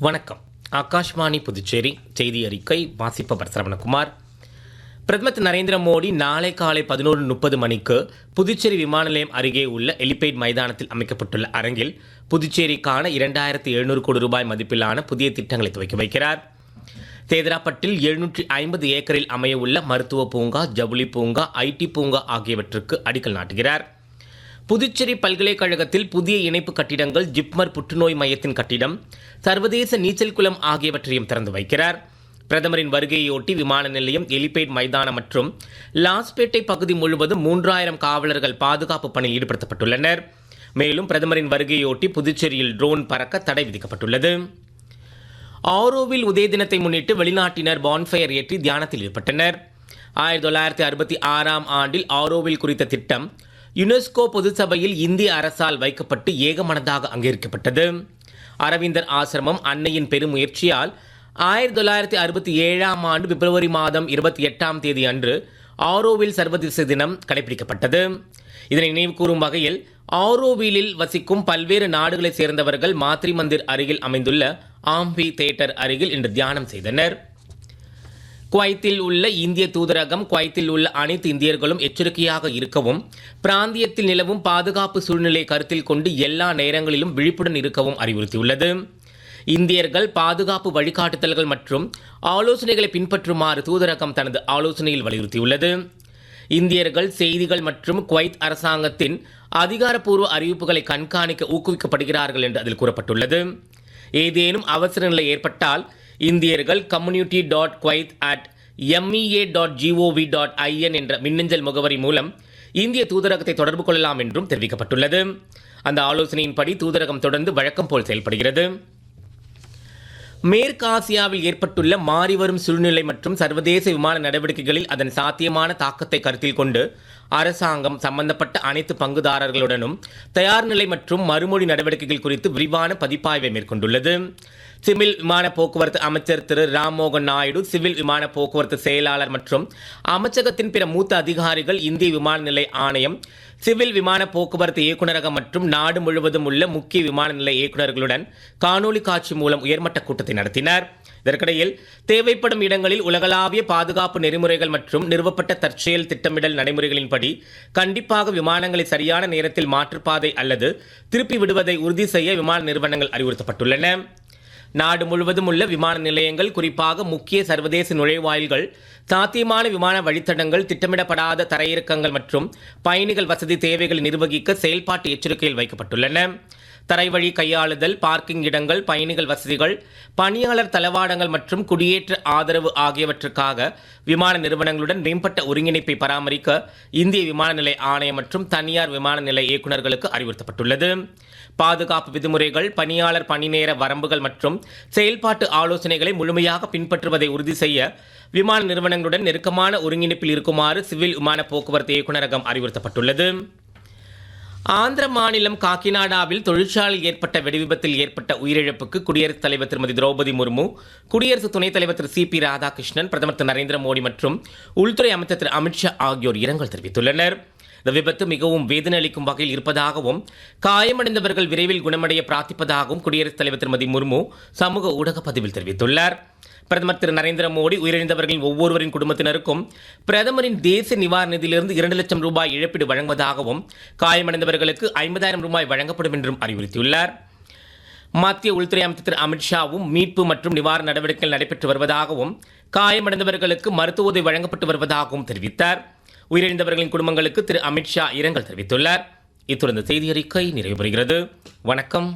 வணக்கம். ஆகாஷ்வாணி புதுச்சேரி செய்தி அறிக்கை வாசிப்பவர் சரவணகுமார். பிரதமர் திரு நரேந்திர மோடி நாளை காலை 11:30 மணிக்கு புதுச்சேரி விமான நிலையம் அருகே உள்ள எலிபேட் மைதானத்தில் அமைக்கப்பட்டுள்ள அரங்கில் புதுச்சேரிக்கான 2700 கோடி ரூபாய் மதிப்பிலான புதிய திட்டங்களை துவக்கி வைக்கிறார். தேதராப்பட்டில் 750 ஏக்கரில் அமைய உள்ள மருத்துவ பூங்கா, ஜவுளி பூங்கா, ஐடி பூங்கா ஆகியவற்றுக்கு அடிக்கல் நாட்டுகிறார். புதுச்சேரி பல்கலைக்கழகத்தில் புதிய இணைப்பு கட்டிடங்கள், ஜிப்மர் புற்றுநோய் மையத்தின் கட்டிடம், சர்வதேச நீச்சல் குளம் ஆகியவற்றையும் திறந்து வைக்கிறார். பிரதமரின் வருகையொட்டி விமான நிலையம், எலிபேட் மைதானம் மற்றும் லாஸ்பேட்டை பகுதி முழுவதும் 3000 காவலர்கள் பாதுகாப்பு பணியில் ஈடுபடுத்தப்பட்டுள்ளனர். மேலும் பிரதமரின் வருகையொட்டி புதுச்சேரியில் ட்ரோன் பறக்க தடை விதிக்கப்பட்டுள்ளது. ஆரோவில் உதய தினத்தை முன்னிட்டு வெளிநாட்டினர் பான்ஃபயர் ஏற்றி தியானத்தில் ஈடுபட்டனர். 1966ஆம் ஆண்டில் ஆரோவில் குறித்த திட்டம் யுனெஸ்கோ பொதுச்சபையில் இந்திய அரசால் வைக்கப்பட்டு ஏகமனதாக அங்கீகரிக்கப்பட்டது. அரவிந்தர் ஆசிரமம் அன்னையின் பெருமுயற்சியால் 1967ஆம் ஆண்டு பிப்ரவரி மாதம் 28ஆம் தேதி அன்று ஆரோவில் சர்வதேச தினம் கடைபிடிக்கப்பட்டது. இதனை நினைவுகூரும் வகையில் ஆரோவிலில் வசிக்கும் பல்வேறு நாடுகளைச் சேர்ந்தவர்கள் மாத்ரி மந்திர் அருகில் அமைந்துள்ள ஆம்பி தியேட்டர் அருகில் இன்று தியானம் செய்தனர். குவைத்தில் உள்ள இந்திய தூதரகம் குவைத்தில் உள்ள அனைத்து இந்தியர்களும் எச்சரிக்கையாக இருக்கவும், பிராந்தியத்தில் நிலவும் பாதுகாப்பு சூழ்நிலையை கருத்தில் கொண்டு எல்லா நேரங்களிலும் விழிப்புடன் இருக்கவும் அறிவுறுத்தியுள்ளது. இந்தியர்கள் பாதுகாப்பு வழிகாட்டுதல்கள் மற்றும் ஆலோசனைகளை பின்பற்றுமாறு தூதரகம் தனது ஆலோசனையில் வலியுறுத்தியுள்ளது. இந்தியர்கள் செய்திகள் மற்றும் குவைத் அரசாங்கத்தின் அதிகாரப்பூர்வ அறிவிப்புகளை கண்காணிக்க ஊக்குவிக்கப்படுகிறார்கள் என்று அதில் கூறப்பட்டுள்ளது. ஏதேனும் அவசர நிலை ஏற்பட்டால் இந்தியர்கள் community.kuwait@mea.gov.in என்ற மின்னஞ்சல் முகவரி மூலம் இந்திய தூதரகத்தை தொடர்பு கொள்ளலாம் என்றும் தெரிவிக்கப்பட்டுள்ளது. அந்த ஆலோசனையின்படி தூதரகம் தொடர்ந்து வழக்கம் போல் செயல்படுகிறது. மேற்காசியாவில் ஏற்பட்டுள்ள மாறிவரும் சூழ்நிலை மற்றும் சர்வதேச விமான நடவடிக்கைகளில் அதன் சாத்தியமான தாக்கத்தை கருத்தில் கொண்டு அரசாங்கம் சம்பந்தப்பட்ட அனைத்து பங்குதாரர்களுடனும் தயார் நிலை மற்றும் மறுமொழி நடவடிக்கைகள் குறித்து விரிவான பதிப்பாய்வை மேற்கொண்டுள்ளது. சிவில் விமான போக்குவரத்து அமைச்சர் திரு ராம்மோகன் நாயுடு, சிவில் விமான போக்குவரத்து செயலாளர் மற்றும் அமைச்சகத்தின் பிற மூத்த அதிகாரிகள், இந்திய விமான நிலைய ஆணையம், சிவில் விமான போக்குவரத்து இயக்குநரகம் மற்றும் நாடு முழுவதும் உள்ள முக்கிய விமான நிலைய இயக்குநர்களுடன் காணொலி காட்சி மூலம் உயர்மட்ட கூட்டத்தை நடத்தினர். இதற்கிடையில் தேவைப்படும் இடங்களில் உலகளாவிய பாதுகாப்பு நெறிமுறைகள் மற்றும் நிறுவப்பட்ட தற்செயல் திட்டமிடல் நடைமுறைகளின்படி கண்டிப்பாக விமானங்களை சரியான நேரத்தில் மாற்றுப்பாதை அல்லது திருப்பி விடுவதை உறுதி செய்ய விமான நிறுவனங்கள் அறிவுறுத்தப்பட்டுள்ளன. நாடு முழுவதும் உள்ள விமான நிலையங்கள், குறிப்பாக முக்கிய சர்வதேச நுழைவாயில்கள், சாத்தியமான விமான வழித்தடங்கள், திட்டமிடப்படாத தரையிறக்கங்கள் மற்றும் பயணிகள் வசதி தேவைகளை நிர்வகிக்க செயல்பாட்டு எச்சரிக்கையில் வைக்கப்பட்டுள்ளன. தரைவழி கையாளுதல், பார்க்கிங் இடங்கள், பயணிகள் வசதிகள், பணியாளர் தளவாடங்கள் மற்றும் குடியேற்ற ஆதரவு ஆகியவற்றுக்காக விமான நிறுவனங்களுடன் மேம்பட்ட ஒருங்கிணைப்பை பராமரிக்க இந்திய விமான நிலைய ஆணையம் மற்றும் தனியார் விமான நிலைய இயக்குநர்களுக்கு அறிவுறுத்தப்பட்டுள்ளது. பாதுகாப்பு விதிமுறைகள், பணியாளர் பணி நேர வரம்புகள் மற்றும் செயல்பாட்டு ஆலோசனைகளை முழுமையாக பின்பற்றுவதை உறுதி செய்ய விமான நிறுவனங்களுடன் நெருக்கமான ஒருங்கிணைப்பில் இருக்குமாறு சிவில் விமான போக்குவரத்து இயக்குநரகம் அறிவுறுத்தப்பட்டுள்ளது. ஆந்திர மாநிலம் காக்கிநாடாவில் தொழிற்சாலையில் ஏற்பட்ட வெடிவிபத்தில் ஏற்பட்ட உயிரிழப்புக்கு குடியரசுத் தலைவர் திருமதி திரௌபதி முர்மு, குடியரசு துணைத் தலைவர் திரு CP ராதாகிருஷ்ணன், பிரதமர் திரு நரேந்திர மோடி மற்றும் உள்துறை அமைச்சர் திரு அமித்ஷா ஆகியோர் இரங்கல் தெரிவித்துள்ளனர். இந்த விபத்து மிகவும் வேதனை அளிக்கும் வகையில் இருப்பதாகவும், காயமடைந்தவர்கள் விரைவில் குணமடைய பிரார்த்திப்பதாகவும் குடியரசுத் தலைவர் திருமதி முர்மு சமூக ஊடக பதிவில் தெரிவித்துள்ளார். பிரதமர் திரு நரேந்திர மோடி உயிரிழந்தவர்களின் ஒவ்வொருவரின் குடும்பத்தினருக்கும் பிரதமரின் தேசிய நிவாரண நிதியிலிருந்து 2 லட்சம் ரூபாய் இழப்பீடு வழங்குவதாகவும், காயமடைந்தவர்களுக்கு 50,000 ரூபாய் வழங்கப்படும் என்றும் அறிவுறுத்தியுள்ளார். மத்திய உள்துறை அமைச்சர் திரு அமித்ஷாவும் மீட்பு மற்றும் நிவாரண நடவடிக்கைகள் நடைபெற்று வருவதாகவும், காயமடைந்தவர்களுக்கு மருத்துவ உதவி வழங்கப்பட்டு வருவதாகவும் தெரிவித்தார். உயிரிழந்தவர்களின் குடும்பங்களுக்கு திரு அமித்ஷா இரங்கல் தெரிவித்துள்ளார். இத்துடன் செய்தி அறிக்கை நிறைவு பெறுகிறது. வணக்கம்.